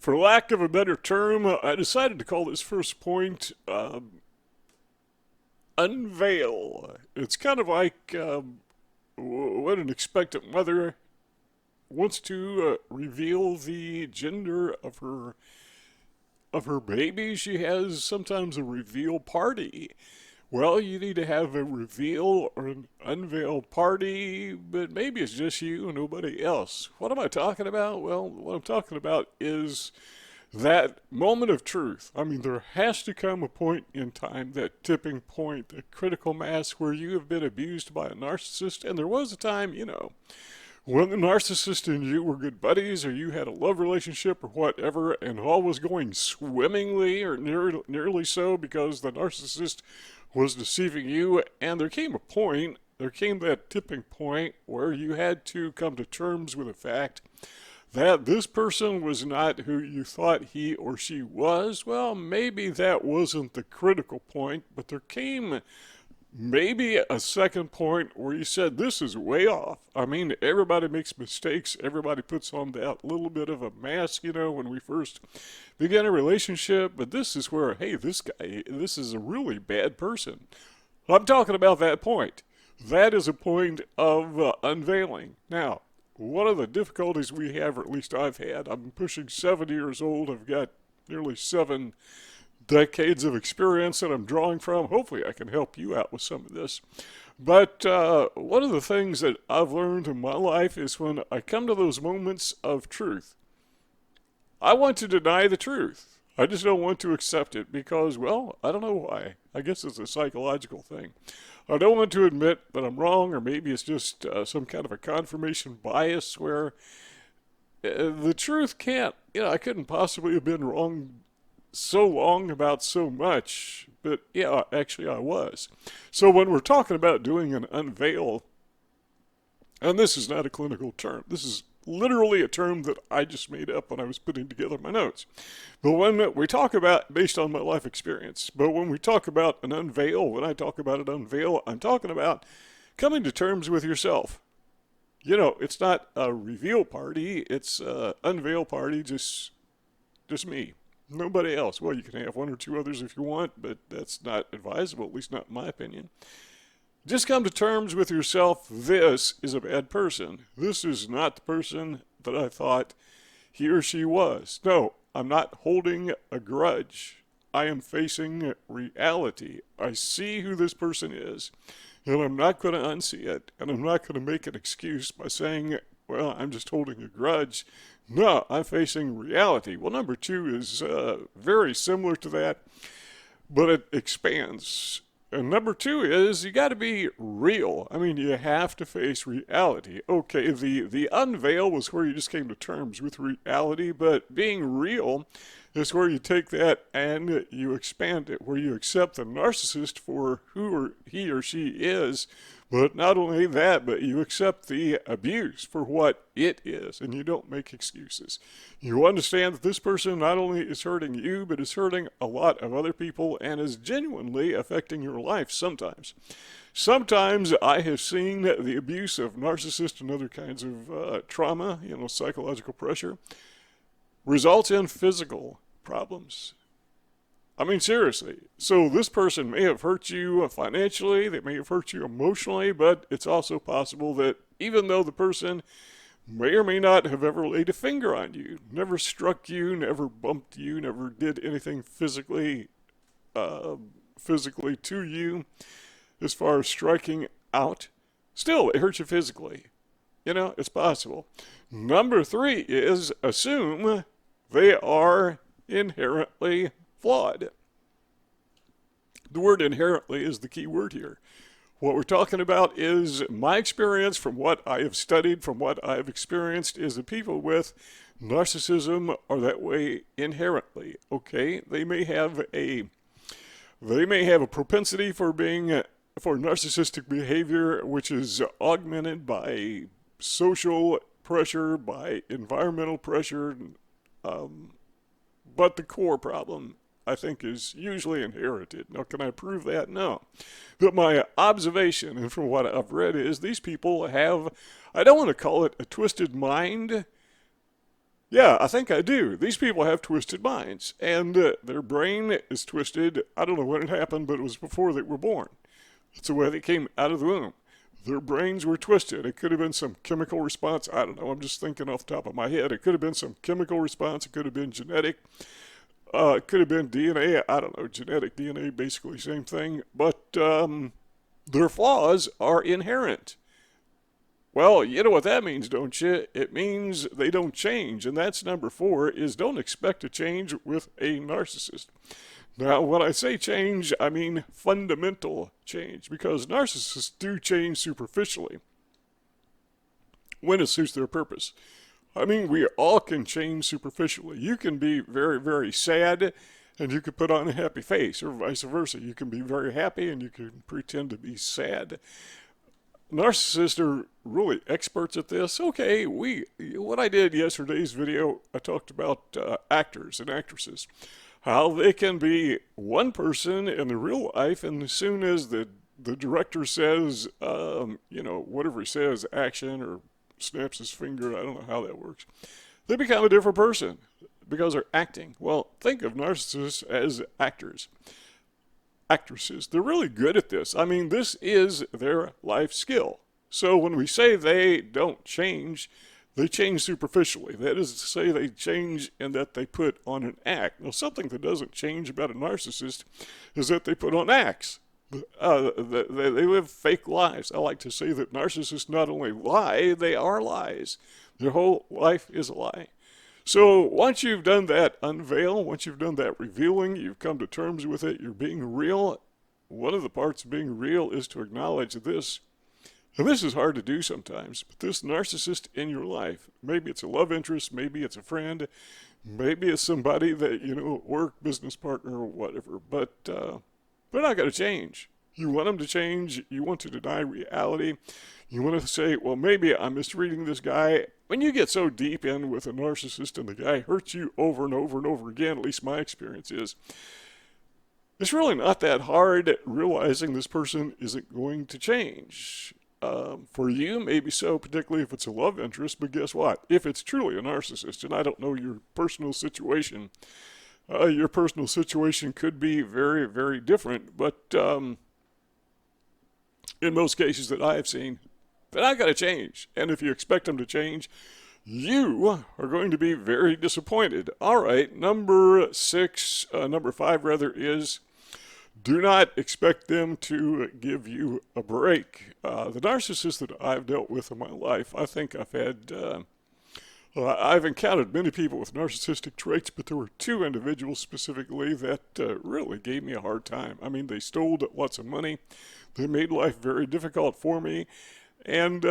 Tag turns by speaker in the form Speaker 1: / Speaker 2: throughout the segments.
Speaker 1: For lack of a better term, I decided to call this first point unveil. It's kind of like when an expectant mother wants to reveal the gender of her baby. She has sometimes a reveal party. Well, you need to have a reveal or an unveil party, but maybe it's just you and nobody else. What am I talking about? Well, what I'm talking about is that moment of truth. I mean, there has to come a point in time, that tipping point, the critical mass where you have been abused by a narcissist. And there was a time, when the narcissist and you were good buddies, or you had a love relationship or whatever, and all was going swimmingly or nearly so because the narcissist was deceiving you. And there came that tipping point where you had to come to terms with the fact that this person was not who you thought he or she was. Well, maybe that wasn't the critical point, but there came maybe a second point where you said, this is way off. I mean, everybody makes mistakes. Everybody puts on that little bit of a mask, when we first begin a relationship. But this is where, hey, this is a really bad person. I'm talking about that point. That is a point of unveiling. Now, one of the difficulties we have, or at least I've had, I'm pushing 70 years old. I've got nearly 7 decades of experience that I'm drawing from. Hopefully I can help you out with some of this. But one of the things that I've learned in my life is when I come to those moments of truth, I want to deny the truth. I just don't want to accept it because, well, I don't know why. I guess it's a psychological thing. I don't want to admit that I'm wrong, or maybe it's just some kind of a confirmation bias where the truth can't, I couldn't possibly have been wrong so long about so much, but yeah, actually I was. So when we're talking about doing an unveil, and this is not a clinical term, this is literally a term that I just made up when I was putting together my notes. But when we talk about, based on my life experience, but when we talk about an unveil, when I talk about an unveil, I'm talking about coming to terms with yourself. It's not a reveal party, it's an unveil party, just me. Nobody else. Well, you can have 1 or 2 others if you want, but that's not advisable, at least not in my opinion. Just come to terms with yourself. This is a bad person. This is not the person that I thought he or she was. No, I'm not holding a grudge. I am facing reality. I see who this person is, and I'm not going to unsee it, and I'm not going to make an excuse by saying, well, I'm just holding a grudge. No, I'm facing reality. Well, number 2 is very similar to that, but it expands. And number 2 is you got to be real. I mean, you have to face reality. Okay, the unveil was where you just came to terms with reality, but being real is where you take that and you expand it, where you accept the narcissist for who he or she is. But not only that, but you accept the abuse for what it is, and you don't make excuses. You understand that this person not only is hurting you, but is hurting a lot of other people and is genuinely affecting your life sometimes. Sometimes I have seen the abuse of narcissists and other kinds of trauma, psychological pressure, results in physical problems. I mean, seriously. So this person may have hurt you financially, they may have hurt you emotionally, but it's also possible that even though the person may or may not have ever laid a finger on you, never struck you, never bumped you, never did anything physically to you as far as striking out, still, it hurts you physically. It's possible. Number 3 is assume they are inherently flawed. The word inherently is the key word here. What we're talking about is my experience from what I have studied, from what I've experienced, is that people with narcissism are that way inherently. Okay, they may have a propensity for narcissistic behavior, which is augmented by social pressure, by environmental pressure, but the core problem, I think, is usually inherited. Now, can I prove that? No. But my observation, and from what I've read, is these people have, I don't want to call it a twisted mind, Yeah, I think I do. These people have twisted minds, and their brain is twisted. I don't know when it happened, but it was before they were born. It's the way they came out of the womb. Their brains were twisted. It could have been some chemical response. I don't know. I'm just thinking off the top of my head. It could have been some chemical response. It could have been genetic. It could have been DNA. I don't know. Genetic DNA, basically same thing. But their flaws are inherent. Well, you know what that means, don't you? It means they don't change. And that's number 4, is don't expect to change with a narcissist. Now, when I say change, I mean fundamental change, because narcissists do change superficially when it suits their purpose. I mean, we all can change superficially. You can be very, very sad and you can put on a happy face, or vice versa. You can be very happy and you can pretend to be sad. Narcissists are really experts at this. Okay, what I did yesterday's video, I talked about actors and actresses, how they can be one person in the real life, and as soon as the director says, whatever he says, action, or snaps his finger, I don't know how that works, they become a different person because they're acting. Well, think of narcissists as actors. Actresses, they're really good at this. I mean, this is their life skill. So when we say they don't change, they change superficially. That is to say, they change in that they put on an act. Now, something that doesn't change about a narcissist is that they put on acts. They live fake lives. I like to say that narcissists not only lie, they are lies. Their whole life is a lie. So once you've done that unveil, once you've done that revealing, you've come to terms with it, you're being real. One of the parts of being real is to acknowledge this. And this is hard to do sometimes, but this narcissist in your life, maybe it's a love interest, maybe it's a friend, maybe it's somebody that, work, business partner, or whatever, but they're not going to change. You want them to change. You want to deny reality. You want to say, well, maybe I'm misreading this guy. When you get so deep in with a narcissist and the guy hurts you over and over and over again, at least my experience is, it's really not that hard realizing this person isn't going to change. For you, maybe so, particularly if it's a love interest, but guess what? If it's truly a narcissist, and I don't know your personal situation could be very, very different, but in most cases that I have seen, they're not going to change. And if you expect them to change, you are going to be very disappointed. All right, number 5 is do not expect them to give you a break. The narcissists that I've dealt with in my life, I think I've encountered many people with narcissistic traits, but there were 2 individuals specifically that really gave me a hard time. I mean, they stole lots of money. They made life very difficult for me. And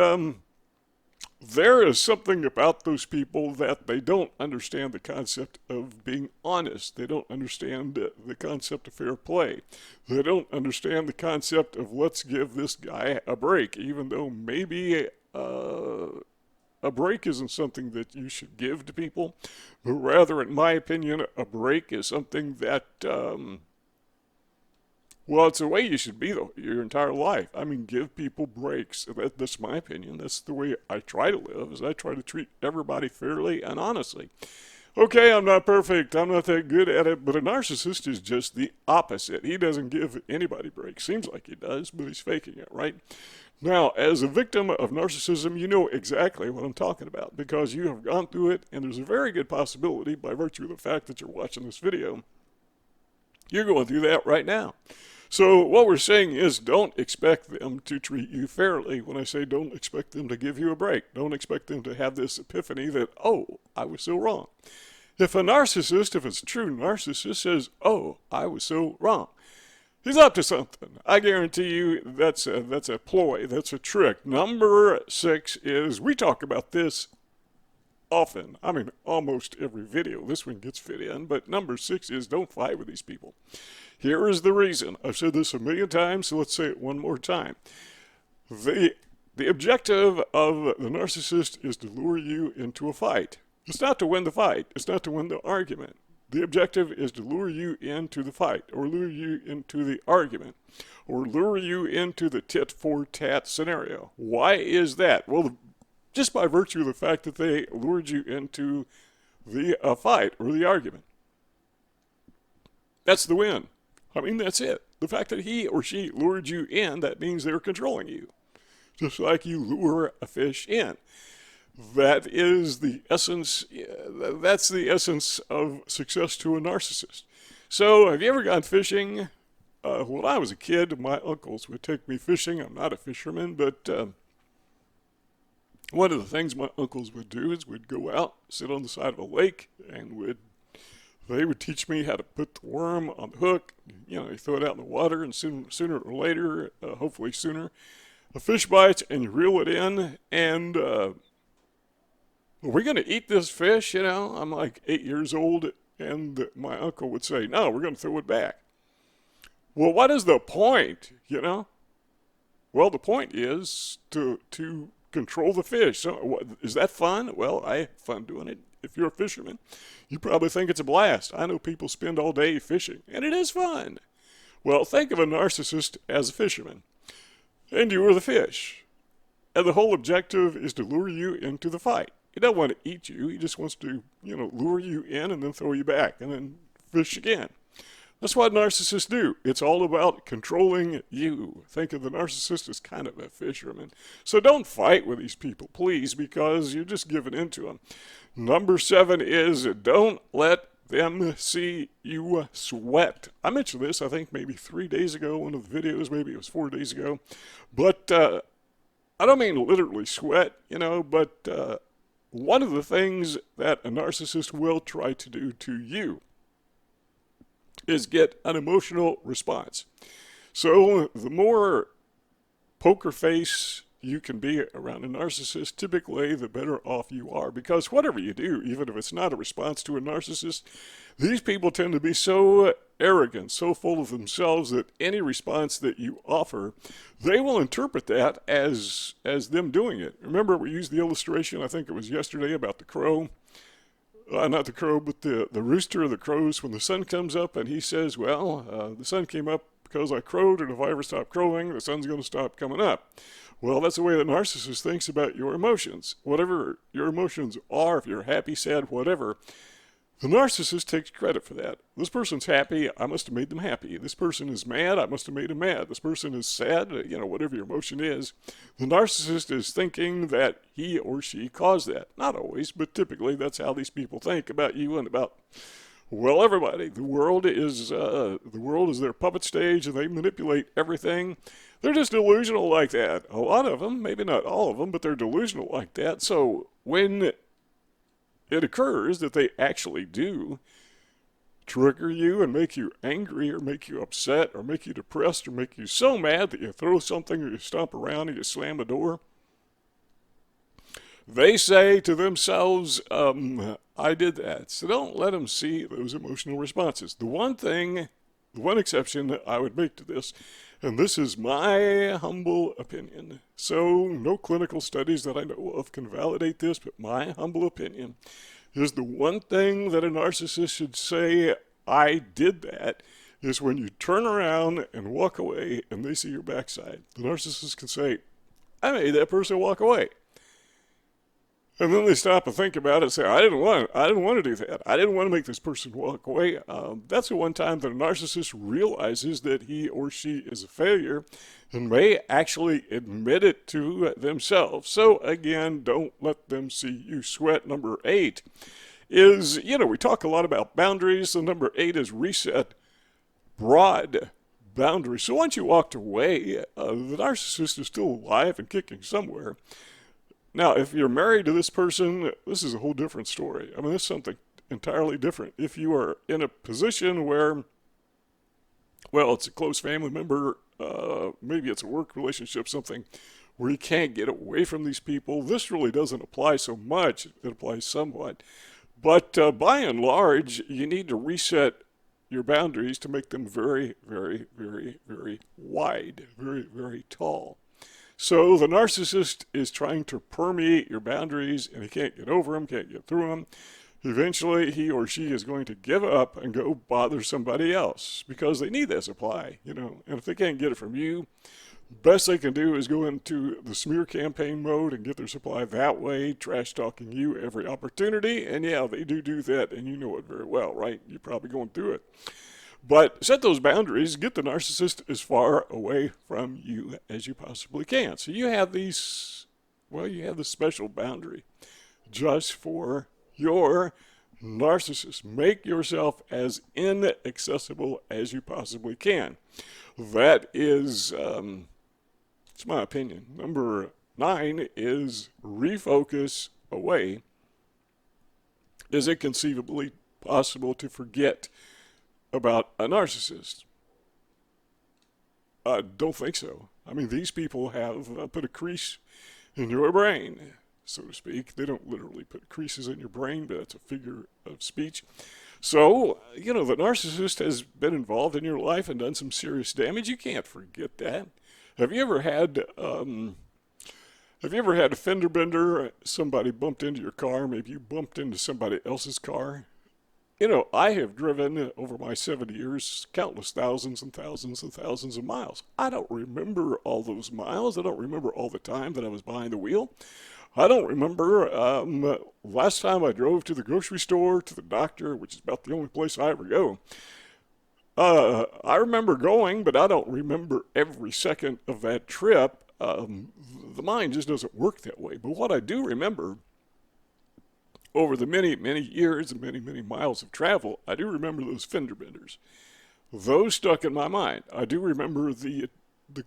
Speaker 1: there is something about those people that they don't understand the concept of being honest. They don't understand the concept of fair play. They don't understand the concept of let's give this guy a break, even though maybe a break isn't something that you should give to people, but rather, in my opinion, a break is something that, it's the way you should be your entire life. I mean, give people breaks. That's my opinion. That's the way I try to live, is I try to treat everybody fairly and honestly. Okay, I'm not perfect. I'm not that good at it, but a narcissist is just the opposite. He doesn't give anybody breaks. Seems like he does, but he's faking it, right? Now, as a victim of narcissism, you know exactly what I'm talking about because you have gone through it, and there's a very good possibility, by virtue of the fact that you're watching this video, you're going through that right now. So what we're saying is don't expect them to treat you fairly. When I say don't expect them to give you a break, don't expect them to have this epiphany that, oh, I was so wrong. If a narcissist, if it's a true narcissist, says, oh, I was so wrong, he's up to something. I guarantee you that's a ploy. That's a trick. Number 6 is, we talk about this often. I mean, almost every video. This one gets fit in. But number 6 is don't fight with these people. Here is the reason. I've said this a million times, so let's say it one more time. The objective of the narcissist is to lure you into a fight. It's not to win the fight. It's not to win the argument. The objective is to lure you into the fight, or lure you into the argument, or lure you into the tit-for-tat scenario. Why is that? Well, just by virtue of the fact that they lured you into the fight or the argument. That's the win. I mean, that's it. The fact that he or she lured you in, that means they're controlling you. Just like you lure a fish in. That is the essence, that's the essence of success to a narcissist. So, have you ever gone fishing? When I was a kid, my uncles would take me fishing. I'm not a fisherman, but one of the things my uncles would do is we'd go out, sit on the side of a lake, and they would teach me how to put the worm on the hook. You throw it out in the water, and sooner or later, hopefully sooner, a fish bites, and you reel it in, and are we going to eat this fish? I'm like 8 years old, and my uncle would say, no, we're going to throw it back. Well, what is the point, Well, the point is to control the fish. So, is that fun? Well, I have fun doing it. If you're a fisherman, you probably think it's a blast. I know people spend all day fishing, and it is fun. Well, think of a narcissist as a fisherman, and you are the fish. And the whole objective is to lure you into the fight. He doesn't want to eat you. He just wants to, lure you in and then throw you back and then fish again. That's what narcissists do. It's all about controlling you. Think of the narcissist as kind of a fisherman. So don't fight with these people, please, because you're just giving in to them. Number 7 is don't let them see you sweat. I mentioned this, I think, maybe 3 days ago, one of the videos, maybe it was 4 days ago. But I don't mean literally sweat, but one of the things that a narcissist will try to do to you is get an emotional response. So the more poker face you can be around a narcissist, typically the better off you are, because whatever you do, even if it's not a response to a narcissist, these people tend to be so arrogant, so full of themselves that any response that you offer, they will interpret that as them doing it. Remember, we used the illustration, I think it was yesterday, about the crow. Not the crow, but the rooster or the crows. When the sun comes up and he says, well, the sun came up because I crowed, and if I ever stop crowing, the sun's going to stop coming up. Well, that's the way the narcissist thinks about your emotions. Whatever your emotions are, if you're happy, sad, whatever, the narcissist takes credit for that. This person's happy, I must have made them happy. This person is mad, I must have made them mad. This person is sad, whatever your emotion is. The narcissist is thinking that he or she caused that. Not always, but typically that's how these people think about you and about, well, everybody. The world is their puppet stage, and they manipulate everything. They're just delusional like that. A lot of them, maybe not all of them, but they're delusional like that. So when it occurs that they actually do trigger you and make you angry or make you upset or make you depressed or make you so mad that you throw something or you stomp around or you slam a door, they say to themselves, I did that. So don't let them see those emotional responses. The one exception that I would make to this, and this is my humble opinion, so no clinical studies that I know of can validate this, but my humble opinion is the one thing that a narcissist should say, I did that, is when you turn around and walk away and they see your backside. The narcissist can say, I made that person walk away. And then they stop and think about it and say, I didn't want to do that. I didn't want to make this person walk away. That's the one time that a narcissist realizes that he or she is a failure and may actually admit it to themselves. So again, don't let them see you sweat. Number 8 is, we talk a lot about boundaries. So number 8 is reset broad boundaries. So once you walked away, the narcissist is still alive and kicking somewhere. Now, if you're married to this person, this is a whole different story. I mean, this is something entirely different. If you are in a position where, well, it's a close family member, maybe it's a work relationship, something where you can't get away from these people, this really doesn't apply so much. It applies somewhat. But by and large, you need to reset your boundaries to make them very, very, very, very wide, very, very tall. So the narcissist is trying to permeate your boundaries, and he can't get over them, can't get through them. Eventually, he or she is going to give up and go bother somebody else because they need that supply, And if they can't get it from you, Best they can do is go into the smear campaign mode and get their supply that way, trash talking you every opportunity. And yeah, they do that, and you know it very well, right? You're probably going through it. But set those boundaries, get the narcissist as far away from you as you possibly can. So you have these, well, you have this special boundary just for your narcissist. Make yourself as inaccessible as you possibly can. That is, it's my opinion. Number 9 is refocus away. Is it conceivably possible to forget about a narcissist? I don't think so. I mean, these people have put a crease in your brain, so to speak. They don't literally put creases in your brain, but that's a figure of speech. So, you know, the narcissist has been involved in your life and done some serious damage. You can't forget that. Have you ever had a fender bender? Somebody bumped into your car. Maybe you bumped into somebody else's car. You know, I have driven over my 7 years countless thousands and thousands and thousands of miles. I don't remember all those miles. I don't remember all the time that I was behind the wheel. I don't remember last time I drove to the grocery store, to the doctor, which is about the only place I ever go. I remember going, but I don't remember every second of that trip. The mind just doesn't work that way. But what I do remember, over the many, many years and many, many miles of travel, I do remember those fender benders. Those stuck in my mind. I do remember the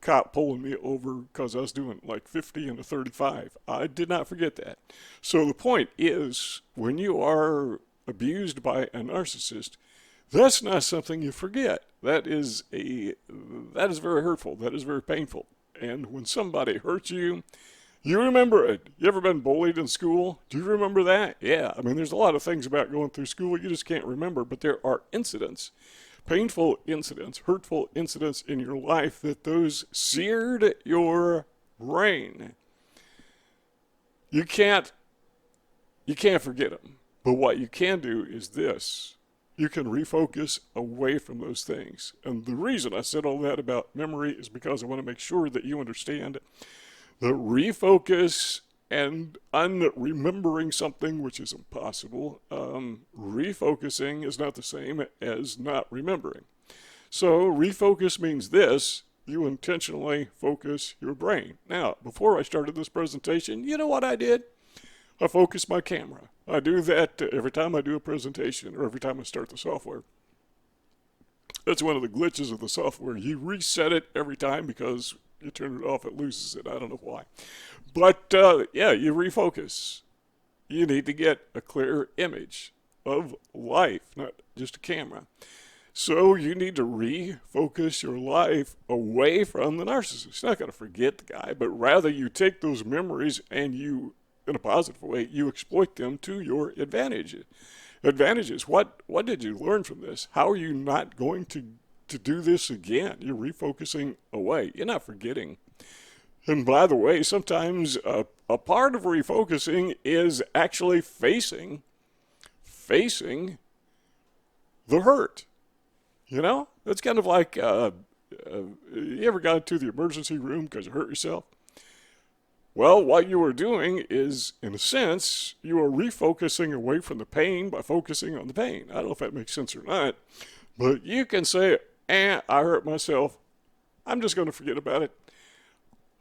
Speaker 1: cop pulling me over because I was doing like 50 and a 35. I did not forget that. So the point is, when you are abused by a narcissist, that's not something you forget. That is very hurtful. That is very painful. And when somebody hurts you, you remember it. You ever been bullied in school? Do you remember that? Yeah. I mean, there's a lot of things about going through school you just can't remember, but there are incidents, painful incidents, hurtful incidents in your life that those seared your brain. You can't forget them. But what you can do is this. You can refocus away from those things. And the reason I said all that about memory is because I want to make sure that you understand that refocus and unremembering something, which is impossible, refocusing is not the same as not remembering. So refocus means this: you intentionally focus your brain. Now, before I started this presentation, you know what I did? I focused my camera. I do that every time I do a presentation or every time I start the software. That's one of the glitches of the software. You reset it every time because you turn it off, it loses it. I don't know why. But yeah, you refocus. You need to get a clear image of life, not just a camera. So you need to refocus your life away from the narcissist. You're not going to forget the guy, but rather you take those memories and you, in a positive way, you exploit them to your advantages. What did you learn from this? How are you not going to do this again? You're refocusing away. You're not forgetting. And by the way, sometimes a part of refocusing is actually facing the hurt. You know, it's kind of like, you ever got into the emergency room because you hurt yourself? Well, what you are doing is, in a sense, you are refocusing away from the pain by focusing on the pain. I don't know if that makes sense or not, but you can say, I hurt myself. I'm just going to forget about it.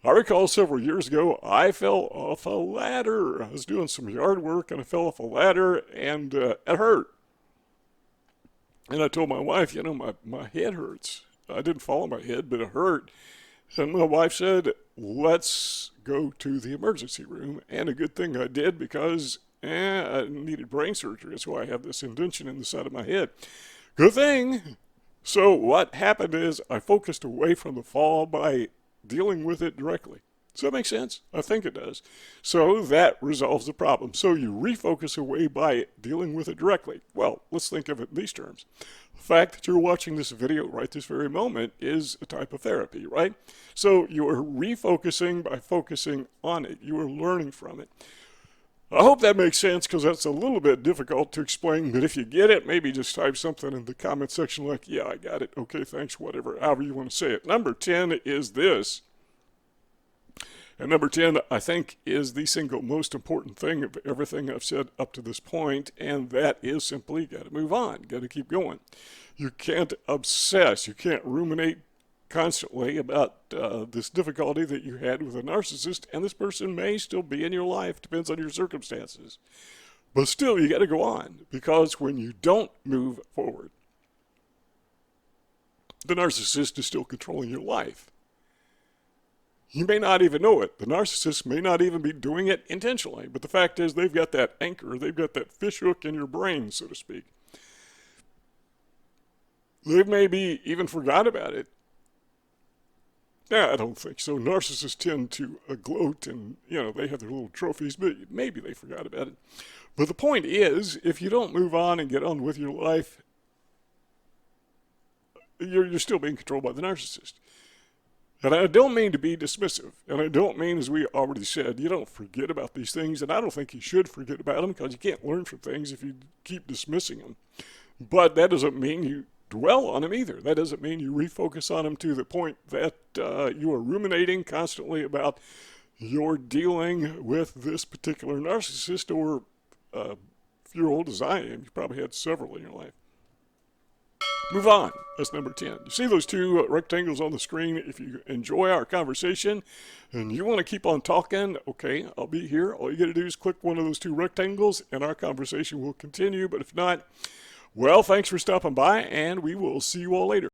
Speaker 1: I recall several years ago, I fell off a ladder. I was doing some yard work and I fell off a ladder and it hurt. And I told my wife, you know, my head hurts. I didn't fall on my head, but it hurt. And my wife said, let's go to the emergency room. And a good thing I did because I needed brain surgery. That's why I have this indentation in the side of my head. Good thing. So what happened is I focused away from the fall by dealing with it directly. Does that make sense? I think it does. So that resolves the problem. So you refocus away by dealing with it directly. Well, let's think of it in these terms. The fact that you're watching this video right this very moment is a type of therapy, right? So you are refocusing by focusing on it. You are learning from it. I hope that makes sense because that's a little bit difficult to explain, but if you get it, maybe just type something in the comment section like, yeah, I got it. Okay, thanks, whatever, however you want to say it. Number 10 is this. And number 10, I think, is the single most important thing of everything I've said up to this point, and that is simply you got to move on, got to keep going. You can't obsess, you can't ruminate constantly about this difficulty that you had with a narcissist, and this person may still be in your life, depends on your circumstances. But still, you got to go on, because when you don't move forward, the narcissist is still controlling your life. You may not even know it. The narcissist may not even be doing it intentionally, but the fact is they've got that anchor, they've got that fish hook in your brain, so to speak. They maybe even forgot about it. Nah, I don't think so. Narcissists tend to gloat and, they have their little trophies, but maybe they forgot about it. But the point is, if you don't move on and get on with your life, you're still being controlled by the narcissist. And I don't mean to be dismissive, and I don't mean, as we already said, you don't forget about these things, and I don't think you should forget about them because you can't learn from things if you keep dismissing them. But that doesn't mean you dwell on them either. That doesn't mean you refocus on them to the point that you are ruminating constantly about your dealing with this particular narcissist, or if you're old as I am, you probably had several in your life. Move on. That's number 10. You see those two rectangles on the screen? If you enjoy our conversation and you want to keep on talking, okay, I'll be here. All you got to do is click one of those two rectangles and our conversation will continue. But if not, well, thanks for stopping by, and we will see you all later.